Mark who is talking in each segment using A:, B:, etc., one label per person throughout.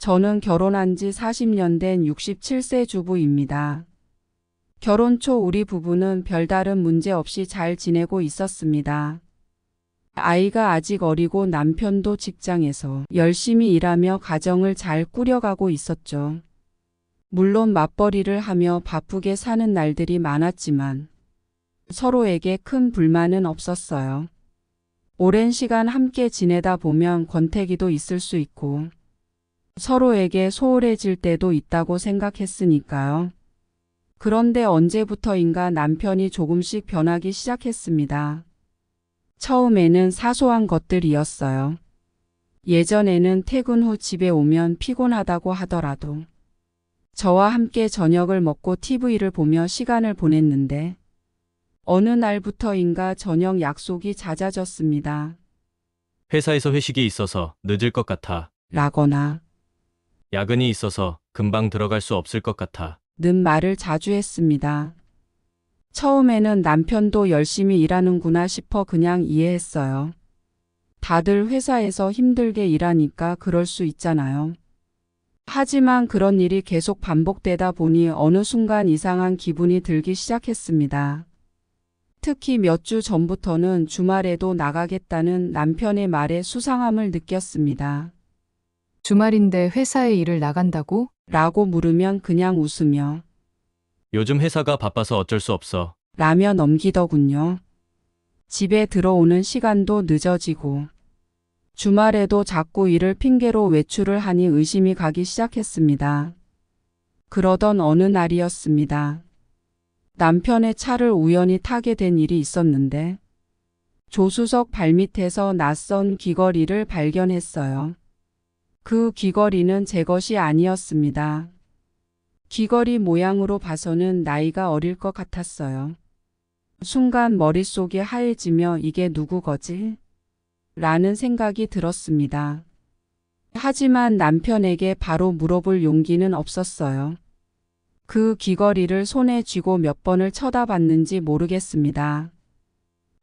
A: 저는 결혼한 지 40년 된 67세 주부입니다. 결혼 초 우리 부부는 별다른 문제 없이 잘 지내고 있었습니다. 아이가 아직 어리고 남편도 직장에서 열심히 일하며 가정을 잘 꾸려가고 있었죠. 물론 맞벌이를 하며 바쁘게 사는 날들이 많았지만 서로에게 큰 불만은 없었어요. 오랜 시간 함께 지내다 보면 권태기도 있을 수 있고 서로에게 소홀해질 때도 있다고 생각했으니까요. 그런데 언제부터인가 남편이 조금씩 변하기 시작했습니다. 처음에는 사소한 것들이었어요. 예전에는 퇴근 후 집에 오면 피곤하다고 하더라도 저와 함께 저녁을 먹고 TV를 보며 시간을 보냈는데 어느 날부터인가 저녁 약속이 잦아졌습니다.
B: 회사에서 회식이 있어서 늦을 것 같아.
A: 라거나
B: 야근이 있어서 금방 들어갈 수 없을 것 같아.
A: 는 말을 자주 했습니다. 처음에는 남편도 열심히 일하는구나 싶어 그냥 이해했어요. 다들 회사에서 힘들게 일하니까 그럴 수 있잖아요. 하지만 그런 일이 계속 반복되다 보니 어느 순간 이상한 기분이 들기 시작했습니다. 특히 몇 주 전부터는 주말에도 나가겠다는 남편의 말에 수상함을 느꼈습니다.
C: 주말인데 회사에 일을 나간다고?
A: 라고 물으면 그냥 웃으며
B: 요즘 회사가 바빠서 어쩔 수 없어.
A: 라며 넘기더군요. 집에 들어오는 시간도 늦어지고 주말에도 자꾸 일을 핑계로 외출을 하니 의심이 가기 시작했습니다. 그러던 어느 날이었습니다. 남편의 차를 우연히 타게 된 일이 있었는데 조수석 발밑에서 낯선 귀걸이를 발견했어요. 그 귀걸이는 제 것이 아니었습니다. 귀걸이 모양으로 봐서는 나이가 어릴 것 같았어요. 순간 머릿속이 하얘지며 이게 누구 거지? 라는 생각이 들었습니다. 하지만 남편에게 바로 물어볼 용기는 없었어요. 그 귀걸이를 손에 쥐고 몇 번을 쳐다봤는지 모르겠습니다.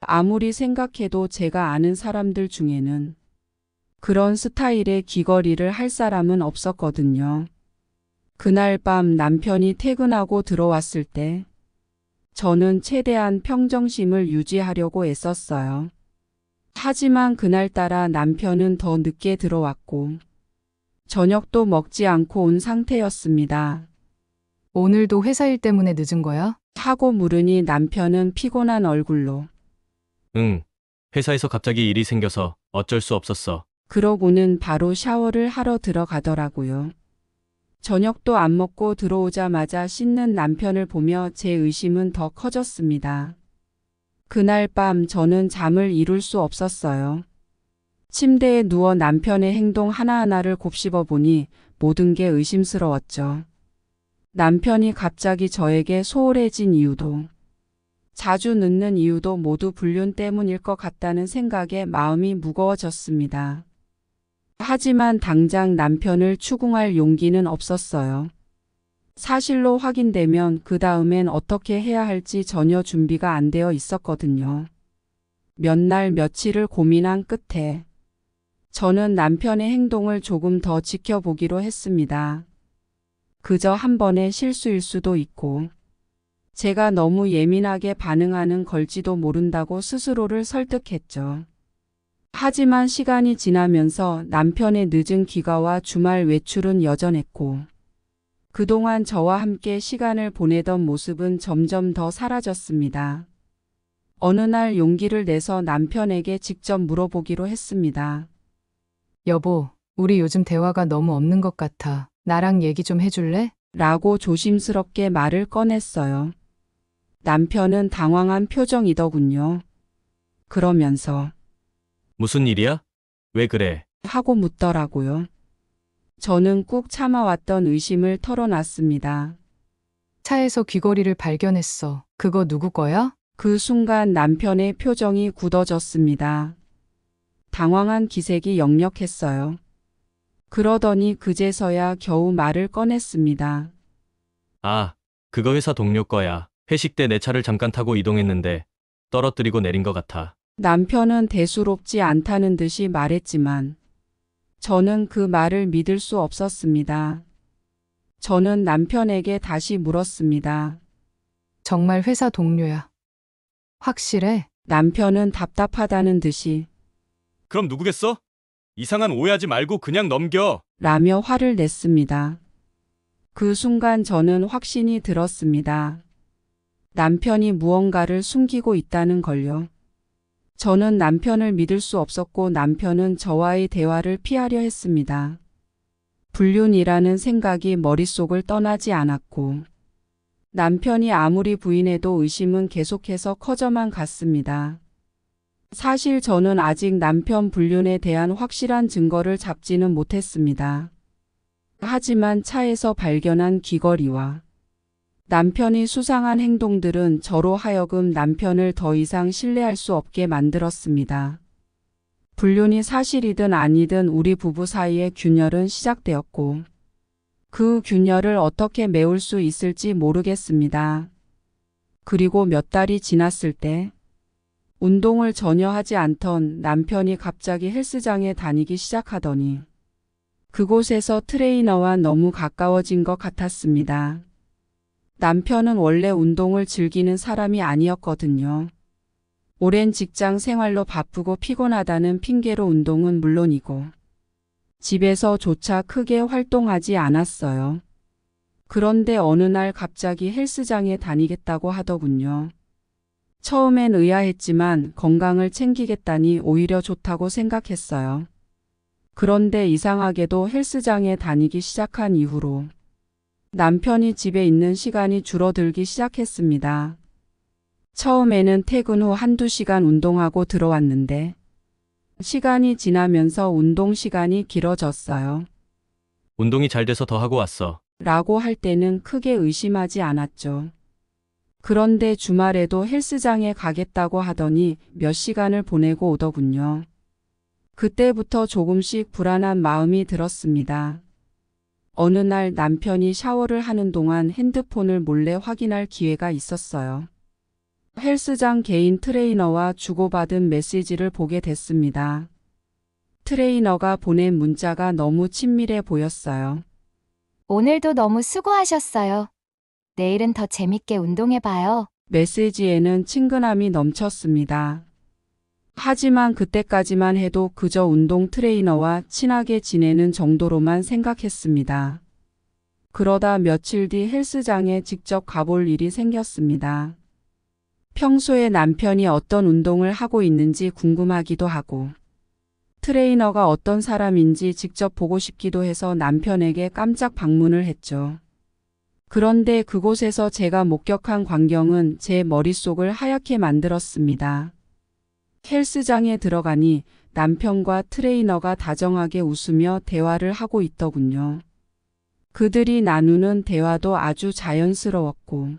A: 아무리 생각해도 제가 아는 사람들 중에는 그런 스타일의 귀걸이를 할 사람은 없었거든요. 그날 밤 남편이 퇴근하고 들어왔을 때 저는 최대한 평정심을 유지하려고 애썼어요. 하지만 그날따라 남편은 더 늦게 들어왔고 저녁도 먹지 않고 온 상태였습니다.
C: 오늘도 회사 일 때문에 늦은 거야?
A: 하고 물으니 남편은 피곤한 얼굴로
B: 응. 회사에서 갑자기 일이 생겨서 어쩔 수 없었어.
A: 그러고는 바로 샤워를 하러 들어가더라고요. 저녁도 안 먹고 들어오자마자 씻는 남편을 보며 제 의심은 더 커졌습니다. 그날 밤 저는 잠을 이룰 수 없었어요. 침대에 누워 남편의 행동 하나하나를 곱씹어 보니 모든 게 의심스러웠죠. 남편이 갑자기 저에게 소홀해진 이유도, 자주 늦는 이유도 모두 불륜 때문일 것 같다는 생각에 마음이 무거워졌습니다. 하지만 당장 남편을 추궁할 용기는 없었어요. 사실로 확인되면 그 다음엔 어떻게 해야 할지 전혀 준비가 안 되어 있었거든요. 몇 날 며칠을 고민한 끝에 저는 남편의 행동을 조금 더 지켜보기로 했습니다. 그저 한 번의 실수일 수도 있고 제가 너무 예민하게 반응하는 걸지도 모른다고 스스로를 설득했죠. 하지만 시간이 지나면서 남편의 늦은 귀가와 주말 외출은 여전했고 그동안 저와 함께 시간을 보내던 모습은 점점 더 사라졌습니다. 어느 날 용기를 내서 남편에게 직접 물어보기로 했습니다.
C: 여보, 우리 요즘 대화가 너무 없는 것 같아. 나랑 얘기 좀 해줄래?
A: 라고 조심스럽게 말을 꺼냈어요. 남편은 당황한 표정이더군요. 그러면서
B: 무슨 일이야? 왜 그래?
A: 하고 묻더라고요. 저는 꾹 참아왔던 의심을 털어놨습니다.
C: 차에서 귀걸이를 발견했어. 그거 누구 거야?
A: 그 순간 남편의 표정이 굳어졌습니다. 당황한 기색이 역력했어요. 그러더니 그제서야 겨우 말을 꺼냈습니다.
B: 아, 그거 회사 동료 거야. 회식 때 내 차를 잠깐 타고 이동했는데 떨어뜨리고 내린 것 같아.
A: 남편은 대수롭지 않다는 듯이 말했지만 저는 그 말을 믿을 수 없었습니다. 저는 남편에게 다시 물었습니다.
C: 정말 회사 동료야. 확실해?
A: 남편은 답답하다는 듯이
B: 그럼 누구겠어? 이상한 오해하지 말고 그냥 넘겨.
A: 라며 화를 냈습니다. 그 순간 저는 확신이 들었습니다. 남편이 무언가를 숨기고 있다는 걸요. 저는 남편을 믿을 수 없었고 남편은 저와의 대화를 피하려 했습니다. 불륜이라는 생각이 머릿속을 떠나지 않았고 남편이 아무리 부인해도 의심은 계속해서 커져만 갔습니다. 사실 저는 아직 남편 불륜에 대한 확실한 증거를 잡지는 못했습니다. 하지만 차에서 발견한 귀걸이와 남편이 수상한 행동들은 저로 하여금 남편을 더 이상 신뢰할 수 없게 만들었습니다. 불륜이 사실이든 아니든 우리 부부 사이의 균열은 시작되었고 그 균열을 어떻게 메울 수 있을지 모르겠습니다. 그리고 몇 달이 지났을 때 운동을 전혀 하지 않던 남편이 갑자기 헬스장에 다니기 시작하더니 그곳에서 트레이너와 너무 가까워진 것 같았습니다. 남편은 원래 운동을 즐기는 사람이 아니었거든요. 오랜 직장 생활로 바쁘고 피곤하다는 핑계로 운동은 물론이고 집에서조차 크게 활동하지 않았어요. 그런데 어느 날 갑자기 헬스장에 다니겠다고 하더군요. 처음엔 의아했지만 건강을 챙기겠다니 오히려 좋다고 생각했어요. 그런데 이상하게도 헬스장에 다니기 시작한 이후로 남편이 집에 있는 시간이 줄어들기 시작했습니다. 처음에는 퇴근 후 한두 시간 운동하고 들어왔는데 시간이 지나면서 운동 시간이 길어졌어요.
B: 운동이 잘 돼서 더 하고 왔어.
A: 라고 할 때는 크게 의심하지 않았죠. 그런데 주말에도 헬스장에 가겠다고 하더니 몇 시간을 보내고 오더군요. 그때부터 조금씩 불안한 마음이 들었습니다. 어느 날 남편이 샤워를 하는 동안 핸드폰을 몰래 확인할 기회가 있었어요. 헬스장 개인 트레이너와 주고받은 메시지를 보게 됐습니다. 트레이너가 보낸 문자가 너무 친밀해 보였어요.
D: 오늘도 너무 수고하셨어요. 내일은 더 재밌게 운동해봐요.
A: 메시지에는 친근함이 넘쳤습니다. 하지만 그때까지만 해도 그저 운동 트레이너와 친하게 지내는 정도로만 생각했습니다. 그러다 며칠 뒤 헬스장에 직접 가볼 일이 생겼습니다. 평소에 남편이 어떤 운동을 하고 있는지 궁금하기도 하고 트레이너가 어떤 사람인지 직접 보고 싶기도 해서 남편에게 깜짝 방문을 했죠. 그런데 그곳에서 제가 목격한 광경은 제 머릿속을 하얗게 만들었습니다. 헬스장에 들어가니 남편과 트레이너가 다정하게 웃으며 대화를 하고 있더군요. 그들이 나누는 대화도 아주 자연스러웠고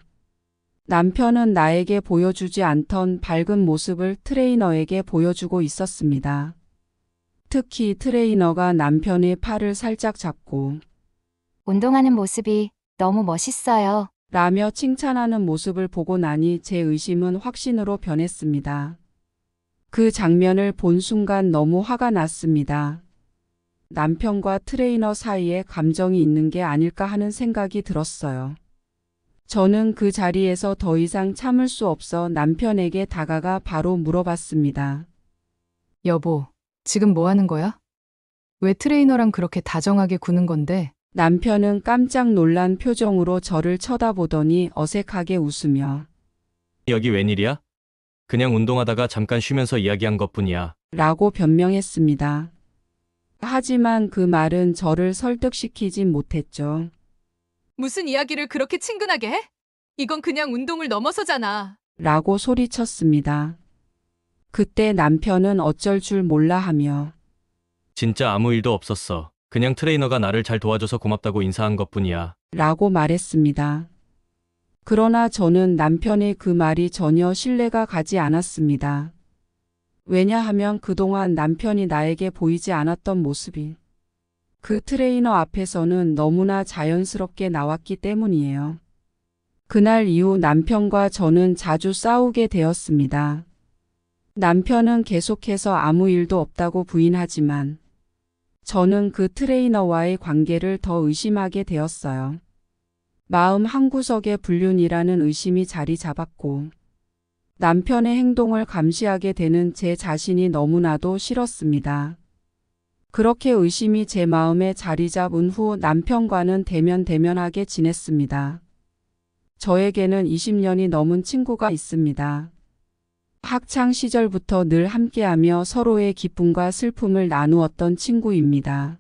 A: 남편은 나에게 보여주지 않던 밝은 모습을 트레이너에게 보여주고 있었습니다. 특히 트레이너가 남편의 팔을 살짝 잡고
D: 운동하는 모습이 너무 멋있어요.
A: 라며 칭찬하는 모습을 보고 나니 제 의심은 확신으로 변했습니다. 그 장면을 본 순간 너무 화가 났습니다. 남편과 트레이너 사이에 감정이 있는 게 아닐까 하는 생각이 들었어요. 저는 그 자리에서 더 이상 참을 수 없어 남편에게 다가가 바로 물어봤습니다.
C: 여보, 지금 뭐 하는 거야? 왜 트레이너랑 그렇게 다정하게 구는 건데?
A: 남편은 깜짝 놀란 표정으로 저를 쳐다보더니 어색하게 웃으며
B: 여기 웬일이야? 그냥 운동하다가 잠깐 쉬면서 이야기한 것뿐이야.
A: 라고 변명했습니다. 하지만 그 말은 저를 설득시키진 못했죠.
E: 무슨 이야기를 그렇게 친근하게 해? 이건 그냥 운동을 넘어서잖아.
A: 라고 소리쳤습니다. 그때 남편은 어쩔 줄 몰라 하며
B: 진짜 아무 일도 없었어. 그냥 트레이너가 나를 잘 도와줘서 고맙다고 인사한 것뿐이야.
A: 라고 말했습니다. 그러나 저는 남편의 그 말이 전혀 신뢰가 가지 않았습니다. 왜냐하면 그동안 남편이 나에게 보이지 않았던 모습이 그 트레이너 앞에서는 너무나 자연스럽게 나왔기 때문이에요. 그날 이후 남편과 저는 자주 싸우게 되었습니다. 남편은 계속해서 아무 일도 없다고 부인하지만 저는 그 트레이너와의 관계를 더 의심하게 되었어요. 마음 한구석에 불륜이라는 의심이 자리 잡았고, 남편의 행동을 감시하게 되는 제 자신이 너무나도 싫었습니다. 그렇게 의심이 제 마음에 자리 잡은 후 남편과는 대면대면하게 지냈습니다. 저에게는 20년이 넘은 친구가 있습니다. 학창 시절부터 늘 함께하며 서로의 기쁨과 슬픔을 나누었던 친구입니다.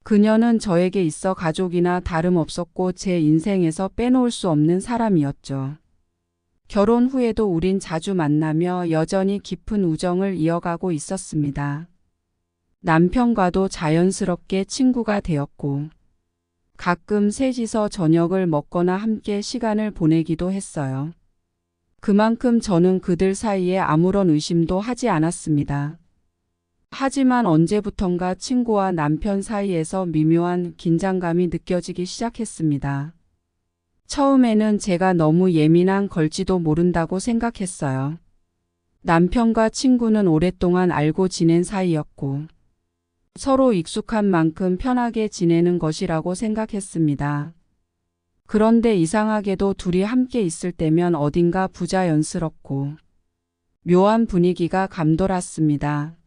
A: 그녀는 저에게 있어 가족이나 다름없었고 제 인생에서 빼놓을 수 없는 사람이었죠. 결혼 후에도 우린 자주 만나며 여전히 깊은 우정을 이어가고 있었습니다. 남편과도 자연스럽게 친구가 되었고, 가끔 셋이서 저녁을 먹거나 함께 시간을 보내기도 했어요. 그만큼 저는 그들 사이에 아무런 의심도 하지 않았습니다. 하지만 언제부턴가 친구와 남편 사이에서 미묘한 긴장감이 느껴지기 시작했습니다. 처음에는 제가 너무 예민한 걸지도 모른다고 생각했어요. 남편과 친구는 오랫동안 알고 지낸 사이였고, 서로 익숙한 만큼 편하게 지내는 것이라고 생각했습니다. 그런데 이상하게도 둘이 함께 있을 때면 어딘가 부자연스럽고 묘한 분위기가 감돌았습니다.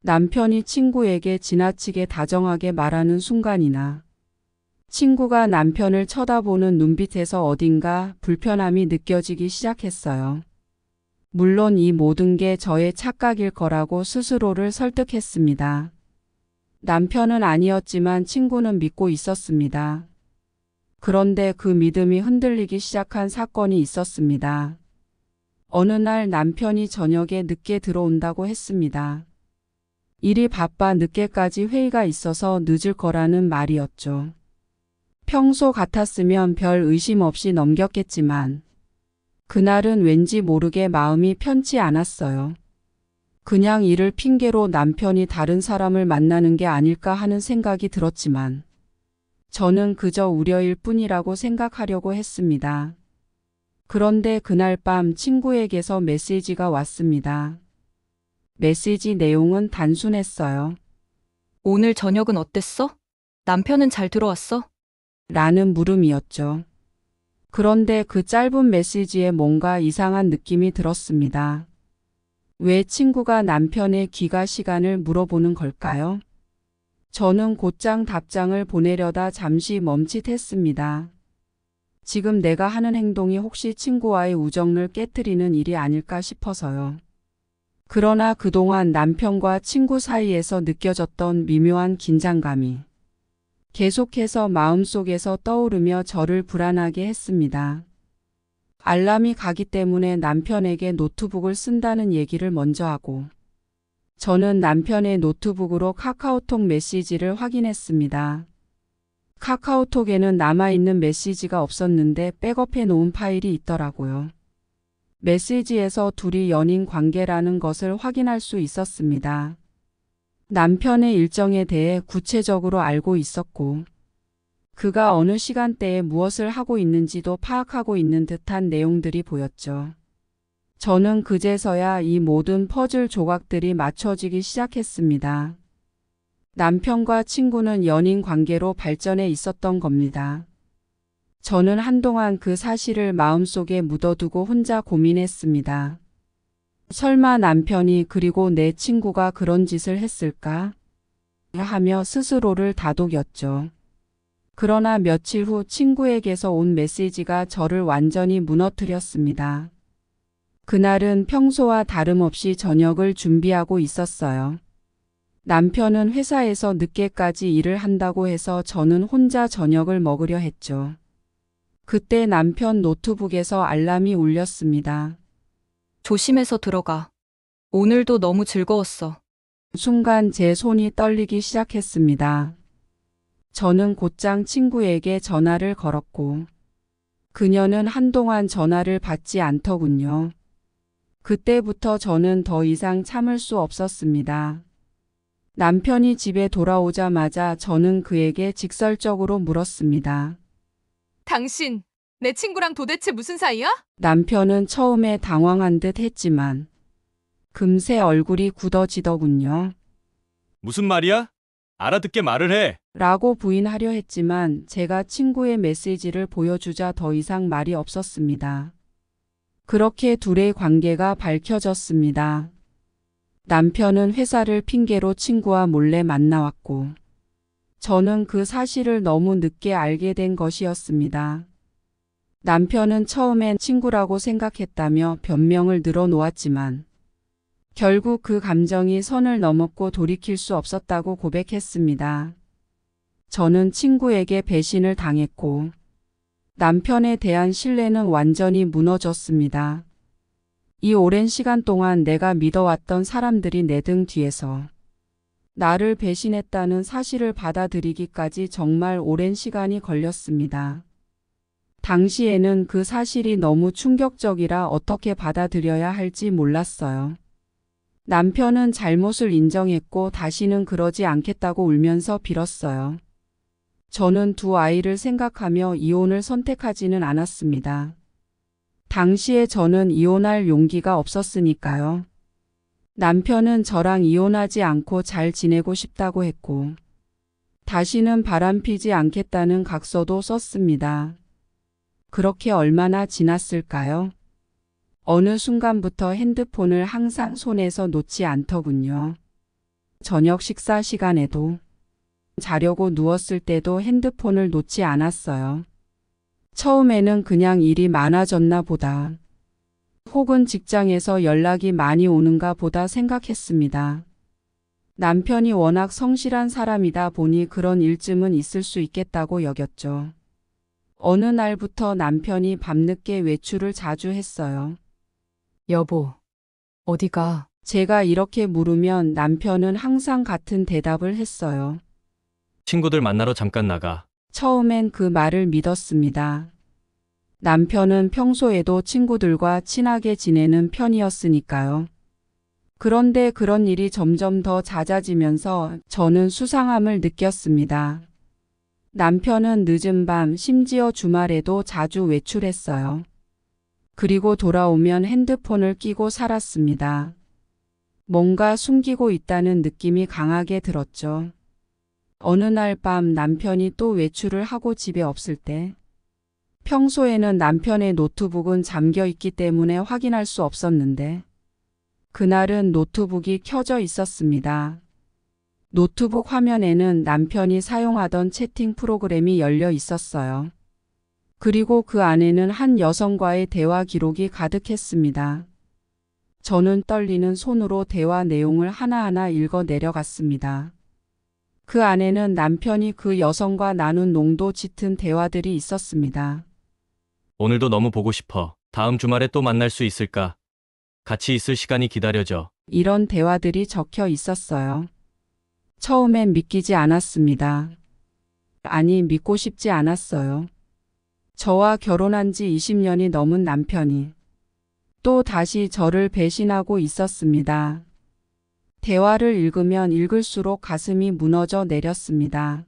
A: 남편이 친구에게 지나치게 다정하게 말하는 순간이나 친구가 남편을 쳐다보는 눈빛에서 어딘가 불편함이 느껴지기 시작했어요. 물론 이 모든 게 저의 착각일 거라고 스스로를 설득했습니다. 남편은 아니었지만 친구는 믿고 있었습니다. 그런데 그 믿음이 흔들리기 시작한 사건이 있었습니다. 어느 날 남편이 저녁에 늦게 들어온다고 했습니다. 일이 바빠 늦게까지 회의가 있어서 늦을 거라는 말이었죠. 평소 같았으면 별 의심 없이 넘겼겠지만 그날은 왠지 모르게 마음이 편치 않았어요. 그냥 일을 핑계로 남편이 다른 사람을 만나는 게 아닐까 하는 생각이 들었지만 저는 그저 우려일 뿐이라고 생각하려고 했습니다. 그런데 그날 밤 친구에게서 메시지가 왔습니다. 메시지 내용은 단순했어요.
F: 오늘 저녁은 어땠어? 남편은 잘 들어왔어?
A: 라는 물음이었죠. 그런데 그 짧은 메시지에 뭔가 이상한 느낌이 들었습니다. 왜 친구가 남편의 귀가 시간을 물어보는 걸까요? 저는 곧장 답장을 보내려다 잠시 멈칫했습니다. 지금 내가 하는 행동이 혹시 친구와의 우정을 깨트리는 일이 아닐까 싶어서요. 그러나 그동안 남편과 친구 사이에서 느껴졌던 미묘한 긴장감이 계속해서 마음속에서 떠오르며 저를 불안하게 했습니다. 알람이 가기 때문에 남편에게 노트북을 쓴다는 얘기를 먼저 하고 저는 남편의 노트북으로 카카오톡 메시지를 확인했습니다. 카카오톡에는 남아있는 메시지가 없었는데 백업해 놓은 파일이 있더라고요. 메시지에서 둘이 연인 관계라는 것을 확인할 수 있었습니다. 남편의 일정에 대해 구체적으로 알고 있었고 그가 어느 시간대에 무엇을 하고 있는지도 파악하고 있는 듯한 내용들이 보였죠. 저는 그제서야 이 모든 퍼즐 조각들이 맞춰지기 시작했습니다. 남편과 친구는 연인 관계로 발전해 있었던 겁니다. 저는 한동안 그 사실을 마음속에 묻어두고 혼자 고민했습니다. 설마 남편이 그리고 내 친구가 그런 짓을 했을까? 하며 스스로를 다독였죠. 그러나 며칠 후 친구에게서 온 메시지가 저를 완전히 무너뜨렸습니다. 그날은 평소와 다름없이 저녁을 준비하고 있었어요. 남편은 회사에서 늦게까지 일을 한다고 해서 저는 혼자 저녁을 먹으려 했죠. 그때 남편 노트북에서 알람이 울렸습니다.
F: 조심해서 들어가. 오늘도 너무 즐거웠어.
A: 순간 제 손이 떨리기 시작했습니다. 저는 곧장 친구에게 전화를 걸었고 그녀는 한동안 전화를 받지 않더군요. 그때부터 저는 더 이상 참을 수 없었습니다. 남편이 집에 돌아오자마자 저는 그에게 직설적으로 물었습니다.
E: 당신, 내 친구랑 도대체 무슨 사이야?
A: 남편은 처음에 당황한 듯 했지만 금세 얼굴이 굳어지더군요.
B: 무슨 말이야? 알아듣게 말을 해.
A: 라고 부인하려 했지만 제가 친구의 메시지를 보여주자 더 이상 말이 없었습니다. 그렇게 둘의 관계가 밝혀졌습니다. 남편은 회사를 핑계로 친구와 몰래 만나왔고, 저는 그 사실을 너무 늦게 알게 된 것이었습니다. 남편은 처음엔 친구라고 생각했다며 변명을 늘어놓았지만, 결국 그 감정이 선을 넘었고 돌이킬 수 없었다고 고백했습니다. 저는 친구에게 배신을 당했고 남편에 대한 신뢰는 완전히 무너졌습니다. 이 오랜 시간 동안 내가 믿어왔던 사람들이 내 등 뒤에서 나를 배신했다는 사실을 받아들이기까지 정말 오랜 시간이 걸렸습니다. 당시에는 그 사실이 너무 충격적이라 어떻게 받아들여야 할지 몰랐어요. 남편은 잘못을 인정했고 다시는 그러지 않겠다고 울면서 빌었어요. 저는 두 아이를 생각하며 이혼을 선택하지는 않았습니다. 당시에 저는 이혼할 용기가 없었으니까요. 남편은 저랑 이혼하지 않고 잘 지내고 싶다고 했고, 다시는 바람피지 않겠다는 각서도 썼습니다. 그렇게 얼마나 지났을까요? 어느 순간부터 핸드폰을 항상 손에서 놓지 않더군요. 저녁 식사 시간에도, 자려고 누웠을 때도 핸드폰을 놓지 않았어요. 처음에는 그냥 일이 많아졌나 보다, 혹은 직장에서 연락이 많이 오는가 보다 생각했습니다. 남편이 워낙 성실한 사람이다 보니 그런 일쯤은 있을 수 있겠다고 여겼죠. 어느 날부터 남편이 밤늦게 외출을 자주 했어요.
C: 여보, 어디가?
A: 제가 이렇게 물으면 남편은 항상 같은 대답을 했어요.
B: 친구들 만나러 잠깐 나가.
A: 처음엔 그 말을 믿었습니다. 남편은 평소에도 친구들과 친하게 지내는 편이었으니까요. 그런데 그런 일이 점점 더 잦아지면서 저는 수상함을 느꼈습니다. 남편은 늦은 밤, 심지어 주말에도 자주 외출했어요. 그리고 돌아오면 핸드폰을 끼고 살았습니다. 뭔가 숨기고 있다는 느낌이 강하게 들었죠. 어느 날 밤 남편이 또 외출을 하고 집에 없을 때, 평소에는 남편의 노트북은 잠겨 있기 때문에 확인할 수 없었는데, 그날은 노트북이 켜져 있었습니다. 노트북 화면에는 남편이 사용하던 채팅 프로그램이 열려 있었어요. 그리고 그 안에는 한 여성과의 대화 기록이 가득했습니다. 저는 떨리는 손으로 대화 내용을 하나하나 읽어 내려갔습니다. 그 안에는 남편이 그 여성과 나눈 농도 짙은 대화들이 있었습니다.
B: 오늘도 너무 보고 싶어. 다음 주말에 또 만날 수 있을까? 같이 있을 시간이 기다려져.
A: 이런 대화들이 적혀 있었어요. 처음엔 믿기지 않았습니다. 아니, 믿고 싶지 않았어요. 저와 결혼한 지 20년이 넘은 남편이 또 다시 저를 배신하고 있었습니다. 대화를 읽으면 읽을수록 가슴이 무너져 내렸습니다.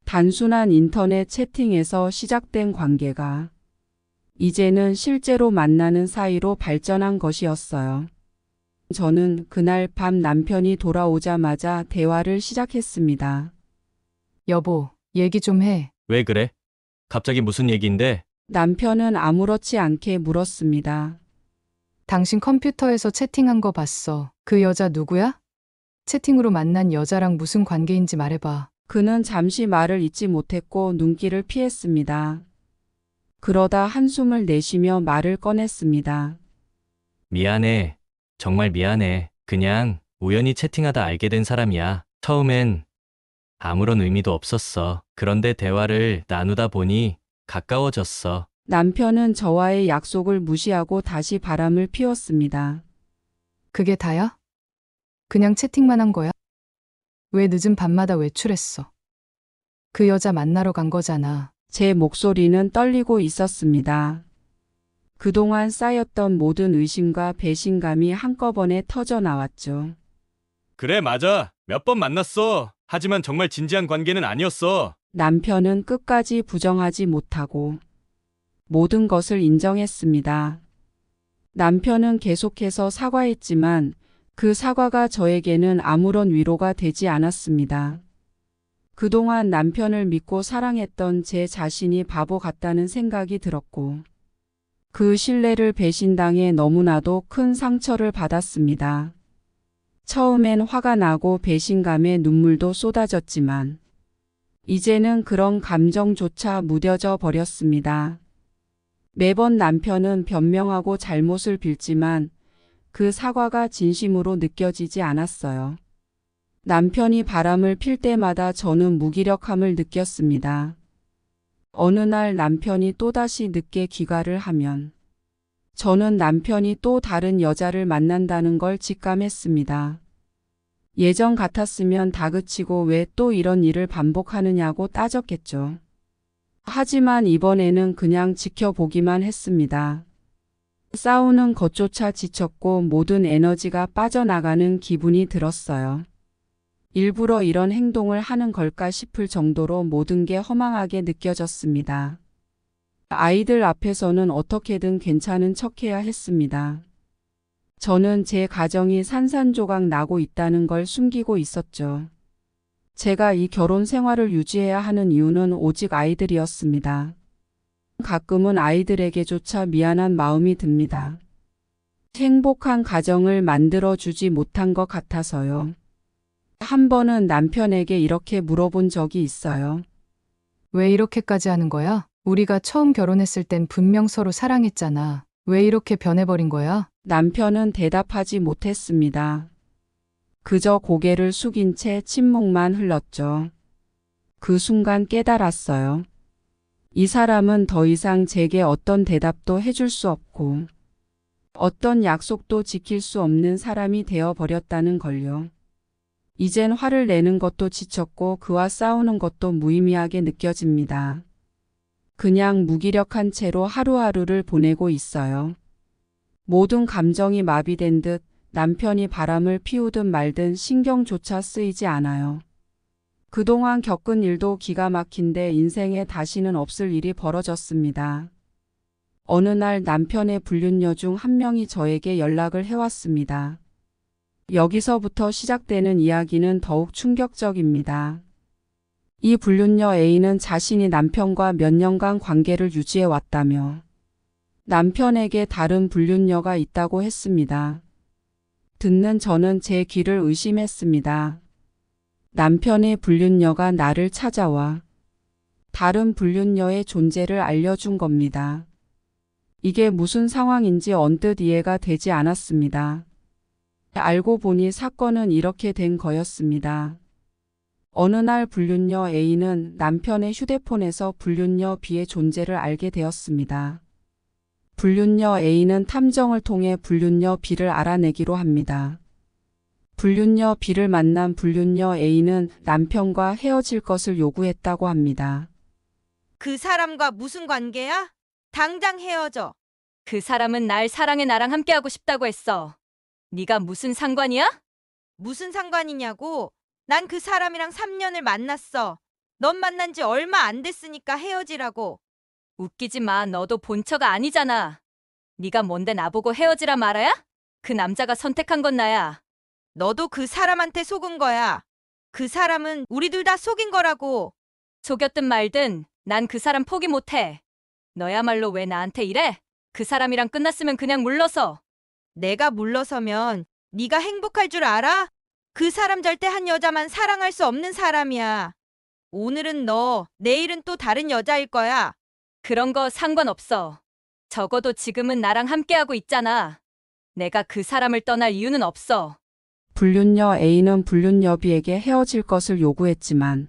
A: 단순한 인터넷 채팅에서 시작된 관계가 이제는 실제로 만나는 사이로 발전한 것이었어요. 저는 그날 밤 남편이 돌아오자마자 대화를 시작했습니다.
C: 여보, 얘기 좀 해.
B: 왜 그래? 갑자기 무슨 얘기인데?
A: 남편은 아무렇지 않게 물었습니다.
C: 당신 컴퓨터에서 채팅한 거 봤어. 그 여자 누구야? 채팅으로 만난 여자랑 무슨 관계인지 말해봐.
A: 그는 잠시 말을 잇지 못했고 눈길을 피했습니다. 그러다 한숨을 내쉬며 말을 꺼냈습니다.
B: 미안해. 정말 미안해. 그냥 우연히 채팅하다 알게 된 사람이야. 처음엔 아무런 의미도 없었어. 그런데 대화를 나누다 보니 가까워졌어.
A: 남편은 저와의 약속을 무시하고 다시 바람을 피웠습니다.
C: 그게 다야? 그냥 채팅만 한 거야? 왜 늦은 밤마다 외출했어? 그 여자 만나러 간 거잖아.
A: 제 목소리는 떨리고 있었습니다. 그동안 쌓였던 모든 의심과 배신감이 한꺼번에 터져 나왔죠.
B: 그래, 맞아. 몇 번 만났어. 하지만 정말 진지한 관계는 아니었어.
A: 남편은 끝까지 부정하지 못하고 모든 것을 인정했습니다. 남편은 계속해서 사과했지만 그 사과가 저에게는 아무런 위로가 되지 않았습니다. 그동안 남편을 믿고 사랑했던 제 자신이 바보 같다는 생각이 들었고, 그 신뢰를 배신당해 너무나도 큰 상처를 받았습니다. 처음엔 화가 나고 배신감에 눈물도 쏟아졌지만, 이제는 그런 감정조차 무뎌져 버렸습니다. 매번 남편은 변명하고 잘못을 빌지만 그 사과가 진심으로 느껴지지 않았어요. 남편이 바람을 필 때마다 저는 무기력함을 느꼈습니다. 어느 날 남편이 또다시 늦게 귀가를 하면 저는 남편이 또 다른 여자를 만난다는 걸 직감했습니다. 예전 같았으면 다그치고 왜 또 이런 일을 반복하느냐고 따졌겠죠. 하지만 이번에는 그냥 지켜보기만 했습니다. 싸우는 것조차 지쳤고 모든 에너지가 빠져나가는 기분이 들었어요. 일부러 이런 행동을 하는 걸까 싶을 정도로 모든 게 허망하게 느껴졌습니다. 아이들 앞에서는 어떻게든 괜찮은 척해야 했습니다. 저는 제 가정이 산산조각 나고 있다는 걸 숨기고 있었죠. 제가 이 결혼 생활을 유지해야 하는 이유는 오직 아이들이었습니다. 가끔은 아이들에게조차 미안한 마음이 듭니다. 행복한 가정을 만들어주지 못한 것 같아서요. 한 번은 남편에게 이렇게 물어본 적이 있어요.
C: 왜 이렇게까지 하는 거야? 우리가 처음 결혼했을 땐 분명 서로 사랑했잖아. 왜 이렇게 변해버린 거야?
A: 남편은 대답하지 못했습니다. 그저 고개를 숙인 채 침묵만 흘렀죠. 그 순간 깨달았어요. 이 사람은 더 이상 제게 어떤 대답도 해줄 수 없고 어떤 약속도 지킬 수 없는 사람이 되어버렸다는 걸요. 이젠 화를 내는 것도 지쳤고 그와 싸우는 것도 무의미하게 느껴집니다. 그냥 무기력한 채로 하루하루를 보내고 있어요. 모든 감정이 마비된 듯 남편이 바람을 피우든 말든 신경조차 쓰이지 않아요. 그동안 겪은 일도 기가 막힌데 인생에 다시는 없을 일이 벌어졌습니다. 어느 날 남편의 불륜녀 중 한 명이 저에게 연락을 해왔습니다. 여기서부터 시작되는 이야기는 더욱 충격적입니다. 이 불륜녀 A는 자신이 남편과 몇 년간 관계를 유지해 왔다며 남편에게 다른 불륜녀가 있다고 했습니다. 듣는 저는 제 귀를 의심했습니다. 남편의 불륜녀가 나를 찾아와 다른 불륜녀의 존재를 알려준 겁니다. 이게 무슨 상황인지 언뜻 이해가 되지 않았습니다. 알고 보니 사건은 이렇게 된 거였습니다. 어느 날 불륜녀 A는 남편의 휴대폰에서 불륜녀 B의 존재를 알게 되었습니다. 불륜녀 A는 탐정을 통해 불륜녀 B를 알아내기로 합니다. 불륜녀 B를 만난 불륜녀 A는 남편과 헤어질 것을 요구했다고 합니다.
G: 그 사람과 무슨 관계야? 당장 헤어져.
F: 그 사람은 날 사랑해 나랑 함께하고 싶다고 했어. 네가 무슨 상관이야?
G: 무슨 상관이냐고? 난 그 사람이랑 3년을 만났어. 넌 만난 지 얼마 안 됐으니까 헤어지라고.
F: 웃기지 마. 너도 본처가 아니잖아. 네가 뭔데 나보고 헤어지라 말아야? 그 남자가 선택한 건 나야.
G: 너도 그 사람한테 속은 거야. 그 사람은 우리 둘 다 속인 거라고.
F: 속였든 말든 난 그 사람 포기 못해. 너야말로 왜 나한테 이래? 그 사람이랑 끝났으면 그냥 물러서.
G: 내가 물러서면 네가 행복할 줄 알아? 그 사람 절대 한 여자만 사랑할 수 없는 사람이야. 오늘은 너, 내일은 또 다른 여자일 거야.
F: 그런 거 상관없어. 적어도 지금은 나랑 함께하고 있잖아. 내가 그 사람을 떠날 이유는 없어.
A: 불륜녀 A는 불륜녀 B에게 헤어질 것을 요구했지만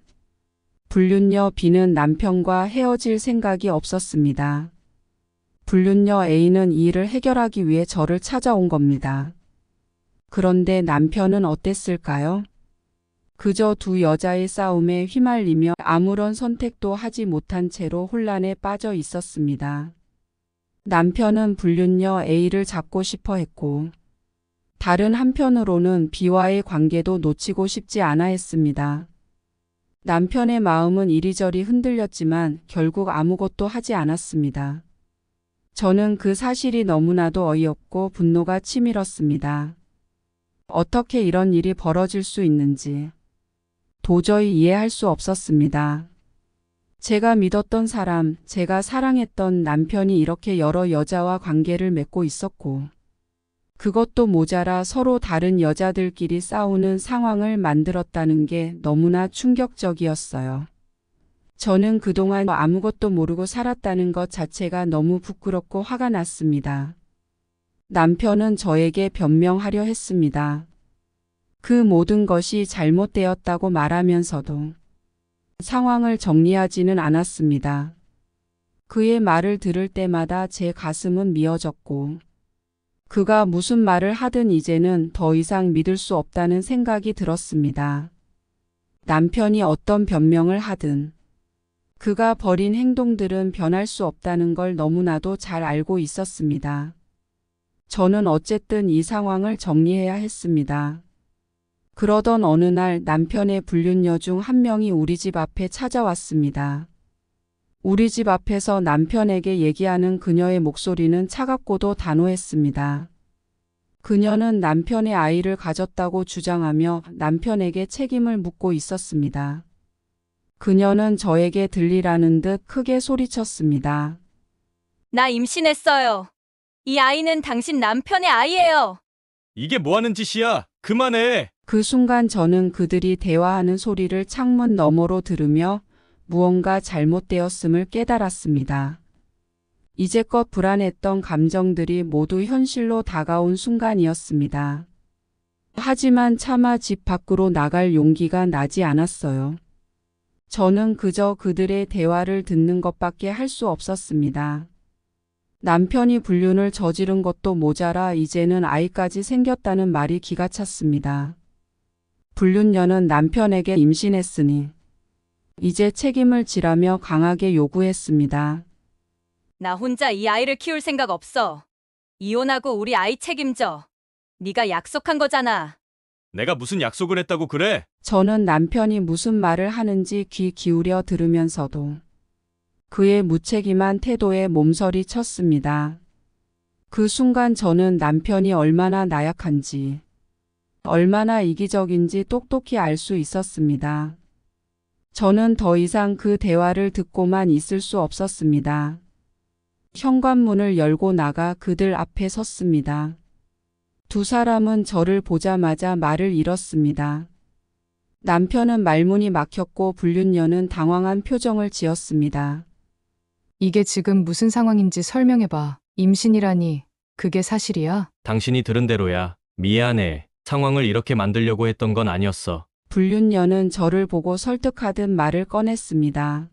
A: 불륜녀 B는 남편과 헤어질 생각이 없었습니다. 불륜녀 A는 이 일을 해결하기 위해 저를 찾아온 겁니다. 그런데 남편은 어땠을까요? 그저 두 여자의 싸움에 휘말리며 아무런 선택도 하지 못한 채로 혼란에 빠져 있었습니다. 남편은 불륜녀 A를 잡고 싶어 했고 다른 한편으로는 B와의 관계도 놓치고 싶지 않아 했습니다. 남편의 마음은 이리저리 흔들렸지만 결국 아무것도 하지 않았습니다. 저는 그 사실이 너무나도 어이없고 분노가 치밀었습니다. 어떻게 이런 일이 벌어질 수 있는지. 도저히 이해할 수 없었습니다. 제가 믿었던 사람, 제가 사랑했던 남편이 이렇게 여러 여자와 관계를 맺고 있었고, 그것도 모자라 서로 다른 여자들끼리 싸우는 상황을 만들었다는 게 너무나 충격적이었어요. 저는 그동안 아무것도 모르고 살았다는 것 자체가 너무 부끄럽고 화가 났습니다. 남편은 저에게 변명하려 했습니다. 그 모든 것이 잘못되었다고 말하면서도 상황을 정리하지는 않았습니다. 그의 말을 들을 때마다 제 가슴은 미어졌고, 그가 무슨 말을 하든 이제는 더 이상 믿을 수 없다는 생각이 들었습니다. 남편이 어떤 변명을 하든 그가 벌인 행동들은 변할 수 없다는 걸 너무나도 잘 알고 있었습니다. 저는 어쨌든 이 상황을 정리해야 했습니다. 그러던 어느 날 남편의 불륜녀 중 한 명이 우리 집 앞에 찾아왔습니다. 우리 집 앞에서 남편에게 얘기하는 그녀의 목소리는 차갑고도 단호했습니다. 그녀는 남편의 아이를 가졌다고 주장하며 남편에게 책임을 묻고 있었습니다. 그녀는 저에게 들리라는 듯 크게 소리쳤습니다.
F: 나 임신했어요. 이 아이는 당신 남편의 아이예요.
B: 이게 뭐 하는 짓이야? 그만해!
A: 그 순간 저는 그들이 대화하는 소리를 창문 너머로 들으며 무언가 잘못되었음을 깨달았습니다. 이제껏 불안했던 감정들이 모두 현실로 다가온 순간이었습니다. 하지만 차마 집 밖으로 나갈 용기가 나지 않았어요. 저는 그저 그들의 대화를 듣는 것밖에 할 수 없었습니다. 남편이 불륜을 저지른 것도 모자라 이제는 아이까지 생겼다는 말이 기가 찼습니다. 불륜녀는 남편에게 임신했으니 이제 책임을 지라며 강하게 요구했습니다.
F: 나 혼자 이 아이를 키울 생각 없어. 이혼하고 우리 아이 책임져. 네가 약속한 거잖아.
B: 내가 무슨 약속을 했다고 그래?
A: 저는 남편이 무슨 말을 하는지 귀 기울여 들으면서도 그의 무책임한 태도에 몸서리 쳤습니다. 그 순간 저는 남편이 얼마나 나약한지, 얼마나 이기적인지 똑똑히 알 수 있었습니다. 저는 더 이상 그 대화를 듣고만 있을 수 없었습니다. 현관문을 열고 나가 그들 앞에 섰습니다. 두 사람은 저를 보자마자 말을 잃었습니다. 남편은 말문이 막혔고 불륜녀는 당황한 표정을 지었습니다.
C: 이게 지금 무슨 상황인지 설명해봐. 임신이라니, 그게 사실이야?
B: 당신이 들은 대로야. 미안해. 상황을 이렇게 만들려고 했던 건 아니었어.
A: 불륜녀는 저를 보고 설득하듯 말을 꺼냈습니다.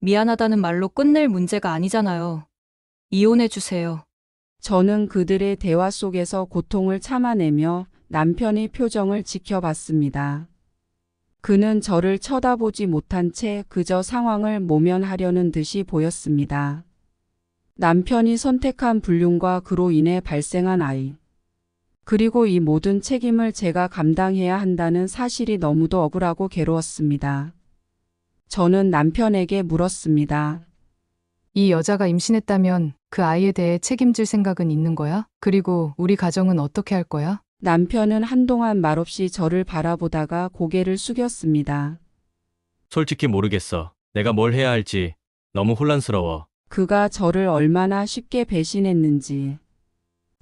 F: 미안하다는 말로 끝낼 문제가 아니잖아요. 이혼해주세요.
A: 저는 그들의 대화 속에서 고통을 참아내며 남편의 표정을 지켜봤습니다. 그는 저를 쳐다보지 못한 채 그저 상황을 모면하려는 듯이 보였습니다. 남편이 선택한 불륜과 그로 인해 발생한 아이, 그리고 이 모든 책임을 제가 감당해야 한다는 사실이 너무도 억울하고 괴로웠습니다. 저는 남편에게 물었습니다.
C: 이 여자가 임신했다면 그 아이에 대해 책임질 생각은 있는 거야? 그리고 우리 가정은 어떻게 할 거야?
A: 남편은 한동안 말없이 저를 바라보다가 고개를 숙였습니다.
B: 솔직히 모르겠어. 내가 뭘 해야 할지 너무 혼란스러워.
A: 그가 저를 얼마나 쉽게 배신했는지,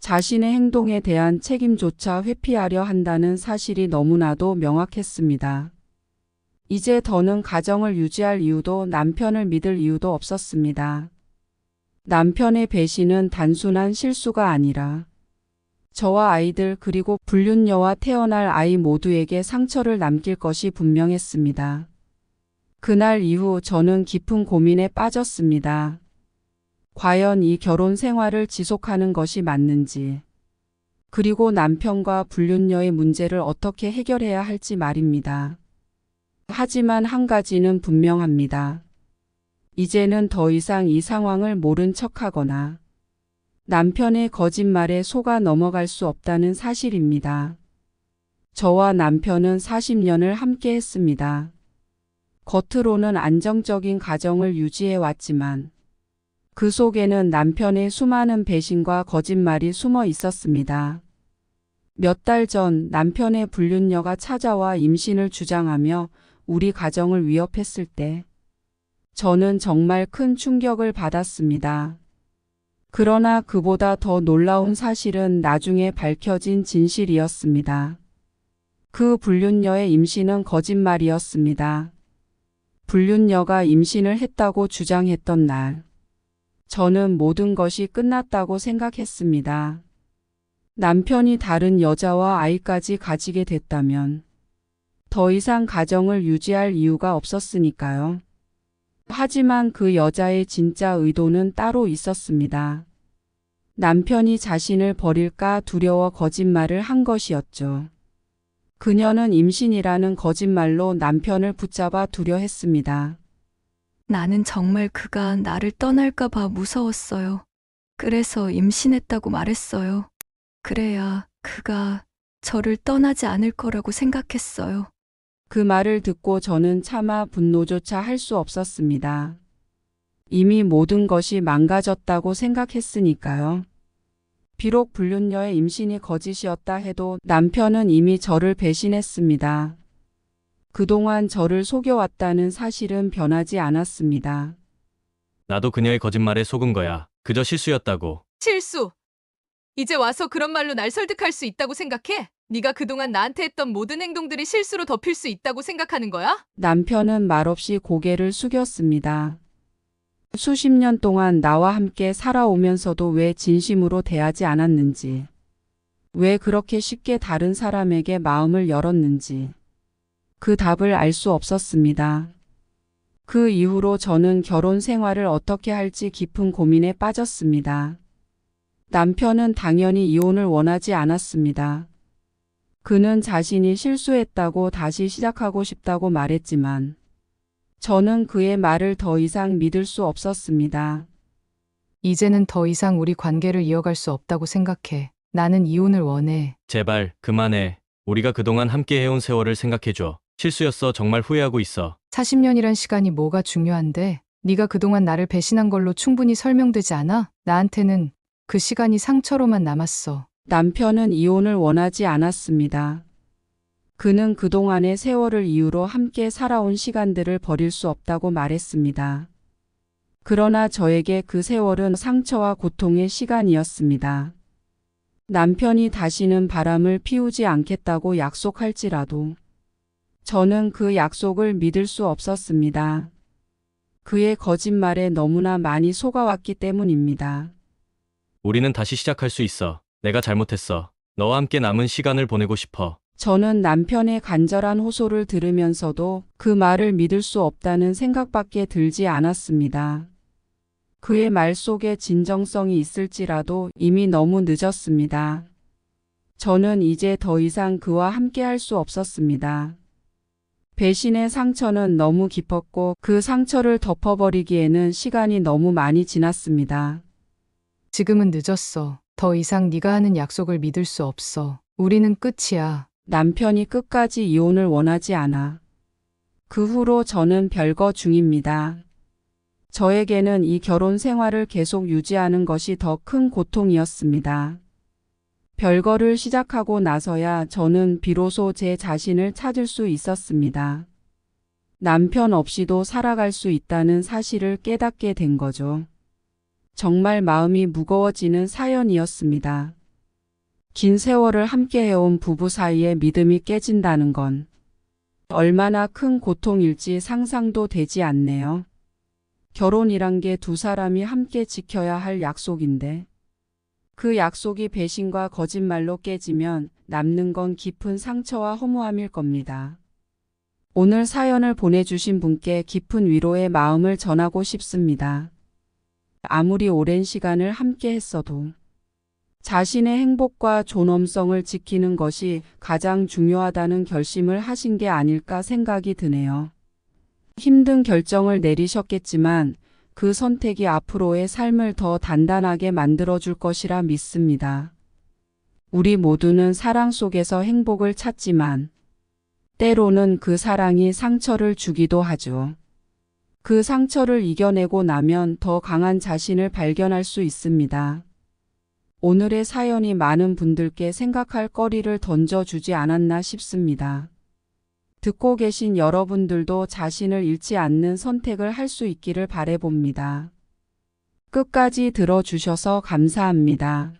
A: 자신의 행동에 대한 책임조차 회피하려 한다는 사실이 너무나도 명확했습니다. 이제 더는 가정을 유지할 이유도 남편을 믿을 이유도 없었습니다. 남편의 배신은 단순한 실수가 아니라 저와 아이들 그리고 불륜녀와 태어날 아이 모두에게 상처를 남길 것이 분명했습니다. 그날 이후 저는 깊은 고민에 빠졌습니다. 과연 이 결혼 생활을 지속하는 것이 맞는지, 그리고 남편과 불륜녀의 문제를 어떻게 해결해야 할지 말입니다. 하지만 한 가지는 분명합니다. 이제는 더 이상 이 상황을 모른 척하거나 남편의 거짓말에 속아 넘어갈 수 없다는 사실입니다. 저와 남편은 40년을 함께 했습니다. 겉으로는 안정적인 가정을 유지해 왔지만 그 속에는 남편의 수많은 배신과 거짓말이 숨어 있었습니다. 몇 달 전 남편의 불륜녀가 찾아와 임신을 주장하며 우리 가정을 위협했을 때 저는 정말 큰 충격을 받았습니다. 그러나 그보다 더 놀라운 사실은 나중에 밝혀진 진실이었습니다. 그 불륜녀의 임신은 거짓말이었습니다. 불륜녀가 임신을 했다고 주장했던 날, 저는 모든 것이 끝났다고 생각했습니다. 남편이 다른 여자와 아이까지 가지게 됐다면 더 이상 가정을 유지할 이유가 없었으니까요. 하지만 그 여자의 진짜 의도는 따로 있었습니다. 남편이 자신을 버릴까 두려워 거짓말을 한 것이었죠. 그녀는 임신이라는 거짓말로 남편을 붙잡아 두려 했습니다.
H: 나는 정말 그가 나를 떠날까봐 무서웠어요. 그래서 임신했다고 말했어요. 그래야 그가 저를 떠나지 않을 거라고 생각했어요.
A: 그 말을 듣고 저는 차마 분노조차 할 수 없었습니다. 이미 모든 것이 망가졌다고 생각했으니까요. 비록 불륜녀의 임신이 거짓이었다 해도 남편은 이미 저를 배신했습니다. 그동안 저를 속여왔다는 사실은 변하지 않았습니다.
B: 나도 그녀의 거짓말에 속은 거야. 그저 실수였다고.
E: 실수. 이제 와서 그런 말로 날 설득할 수 있다고 생각해? 네가 그동안 나한테 했던 모든 행동들이 실수로 덮일 수 있다고 생각하는 거야?
A: 남편은 말없이 고개를 숙였습니다. 수십 년 동안 나와 함께 살아오면서도 왜 진심으로 대하지 않았는지, 왜 그렇게 쉽게 다른 사람에게 마음을 열었는지, 그 답을 알 수 없었습니다. 그 이후로 저는 결혼 생활을 어떻게 할지 깊은 고민에 빠졌습니다. 남편은 당연히 이혼을 원하지 않았습니다. 그는 자신이 실수했다고 다시 시작하고 싶다고 말했지만 저는 그의 말을 더 이상 믿을 수 없었습니다.
C: 이제는 더 이상 우리 관계를 이어갈 수 없다고 생각해. 나는 이혼을 원해.
B: 제발 그만해. 우리가 그동안 함께 해온 세월을 생각해줘. 실수였어. 정말 후회하고 있어.
C: 40년이란 시간이 뭐가 중요한데? 네가 그동안 나를 배신한 걸로 충분히 설명되지 않아? 나한테는 그 시간이 상처로만 남았어.
A: 남편은 이혼을 원하지 않았습니다. 그는 그동안의 세월을 이유로 함께 살아온 시간들을 버릴 수 없다고 말했습니다. 그러나 저에게 그 세월은 상처와 고통의 시간이었습니다. 남편이 다시는 바람을 피우지 않겠다고 약속할지라도 저는 그 약속을 믿을 수 없었습니다. 그의 거짓말에 너무나 많이 속아왔기 때문입니다.
B: 우리는 다시 시작할 수 있어. 내가 잘못했어. 너와 함께 남은 시간을 보내고 싶어.
A: 저는 남편의 간절한 호소를 들으면서도 그 말을 믿을 수 없다는 생각밖에 들지 않았습니다. 그의 말 속에 진정성이 있을지라도 이미 너무 늦었습니다. 저는 이제 더 이상 그와 함께 할 수 없었습니다. 배신의 상처는 너무 깊었고 그 상처를 덮어버리기에는 시간이 너무 많이 지났습니다.
C: 지금은 늦었어. 더 이상 네가 하는 약속을 믿을 수 없어. 우리는 끝이야.
A: 남편이 끝까지 이혼을 원하지 않아. 그 후로 저는 별거 중입니다. 저에게는 이 결혼 생활을 계속 유지하는 것이 더 큰 고통이었습니다. 별거를 시작하고 나서야 저는 비로소 제 자신을 찾을 수 있었습니다. 남편 없이도 살아갈 수 있다는 사실을 깨닫게 된 거죠. 정말 마음이 무거워지는 사연이었습니다. 긴 세월을 함께 해온 부부 사이의 믿음이 깨진다는 건 얼마나 큰 고통일지 상상도 되지 않네요. 결혼이란 게 두 사람이 함께 지켜야 할 약속인데 그 약속이 배신과 거짓말로 깨지면 남는 건 깊은 상처와 허무함일 겁니다. 오늘 사연을 보내주신 분께 깊은 위로의 마음을 전하고 싶습니다. 아무리 오랜 시간을 함께 했어도 자신의 행복과 존엄성을 지키는 것이 가장 중요하다는 결심을 하신 게 아닐까 생각이 드네요. 힘든 결정을 내리셨겠지만 그 선택이 앞으로의 삶을 더 단단하게 만들어줄 것이라 믿습니다. 우리 모두는 사랑 속에서 행복을 찾지만 때로는 그 사랑이 상처를 주기도 하죠. 그 상처를 이겨내고 나면 더 강한 자신을 발견할 수 있습니다. 오늘의 사연이 많은 분들께 생각할 거리를 던져주지 않았나 싶습니다. 듣고 계신 여러분들도 자신을 잃지 않는 선택을 할 수 있기를 바라봅니다. 끝까지 들어주셔서 감사합니다.